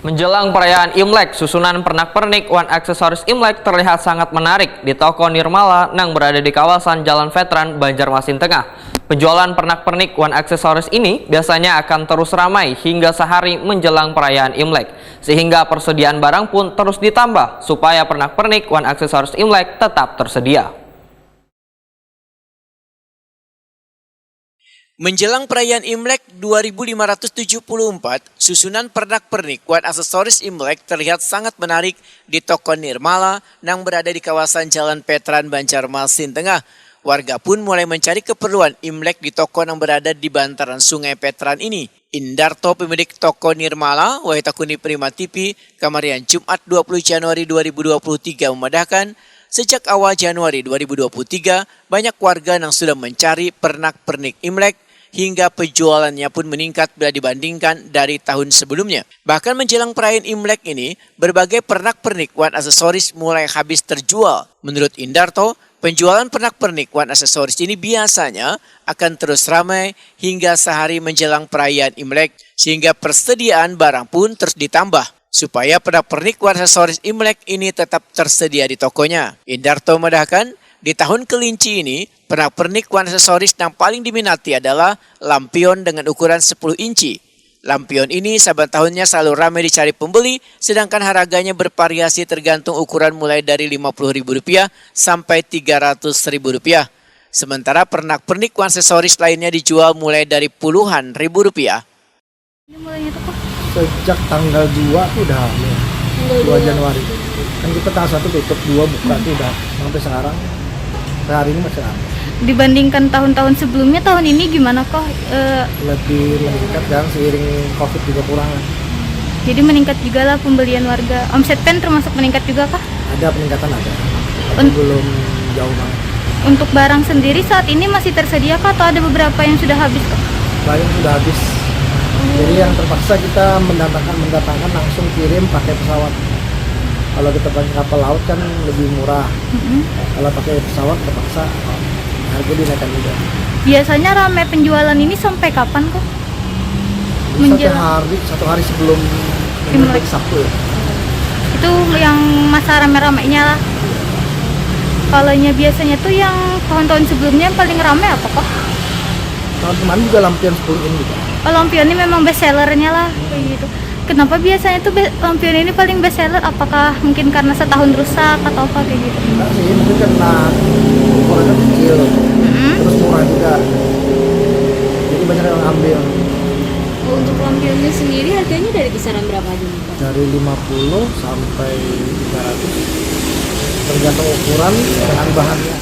Menjelang perayaan Imlek, susunan pernak-pernik Wan aksesoris Imlek terlihat sangat menarik di toko Nirmala yang berada di kawasan Jalan Veteran, Banjarmasin Tengah. Penjualan pernak-pernik Wan aksesoris ini biasanya akan terus ramai hingga sehari menjelang perayaan Imlek, sehingga persediaan barang pun terus ditambah supaya pernak-pernik Wan aksesoris Imlek tetap tersedia. Menjelang perayaan Imlek 2574, susunan pernak-pernik Wan aksesoris Imlek terlihat sangat menarik di toko Nirmala yang berada di kawasan Jalan Veteran, Banjarmasin Tengah. Warga pun mulai mencari keperluan Imlek di toko yang berada di bantaran Sungai Veteran ini. Indarto, pemilik toko Nirmala, Wahitakuni Prima TV, Kamarian Jumat 20 Januari 2023 memedahkan, sejak awal Januari 2023, banyak warga yang sudah mencari pernak-pernik Imlek hingga penjualannya pun meningkat bila dibandingkan dari tahun sebelumnya. Bahkan menjelang perayaan Imlek ini, berbagai pernak-pernik Wan aksesoris mulai habis terjual. Menurut Indarto, penjualan pernak-pernik Wan aksesoris ini biasanya akan terus ramai hingga sehari menjelang perayaan Imlek, sehingga persediaan barang pun terus ditambah supaya pernak-pernik Wan aksesoris Imlek ini tetap tersedia di tokonya. Indarto menambahkan, di tahun kelinci ini, pernak-pernik Wan aksesoris yang paling diminati adalah lampion dengan ukuran 10 inci. Lampion ini saban tahunnya selalu ramai dicari pembeli, sedangkan harganya bervariasi tergantung ukuran mulai dari Rp50.000 sampai Rp300.000. Sementara pernak-pernik Wan aksesoris lainnya dijual mulai dari puluhan ribu rupiah. Ini mulainya tuh kok? Sejak tanggal 2 tuh udah hamil. 2 Januari. Kan kita tanggal 1 tutup, 2 buka tuh udah sampai sekarang. Hari ini masih ramai. Dibandingkan tahun-tahun sebelumnya, tahun ini gimana kok? Lebih meningkat kan seiring COVID juga kurangan. Jadi meningkat juga lah pembelian warga. Omset pen termasuk meningkat juga kah? Ada peningkatan ada. Tapi belum jauh banget. Untuk barang sendiri saat ini masih tersedia kah atau ada beberapa yang sudah habis kok? Banyak sudah habis. Jadi yang terpaksa kita mendatangkan langsung kirim pakai pesawat. Kalau kita pakai kapal laut kan lebih murah. Kalau pakai pesawat terpaksa harga dinaikkan juga. Biasanya ramai penjualan ini sampai kapan kok? Satu hari sebelum Imlek Sabtu ya. Itu yang masa rame-ramenya lah. Kalaunya biasanya tuh yang tahun-tahun sebelumnya yang paling ramai apa kok? Tahun kemarin juga lampion 10 in juga. Oh, lampion ini memang best sellernya lah kayak gitu. Kenapa biasanya tuh lampion ini paling best seller? Apakah mungkin karena setahun rusak atau apa kayak gitu? Enggak sih, mungkin karena ukurannya kecil, terus murah juga. Jadi banyak yang ambil. Untuk lampionnya sendiri harganya dari kisaran berapa aja nih Pak? Dari 50 sampai 300, tergantung ukuran dengan bahannya.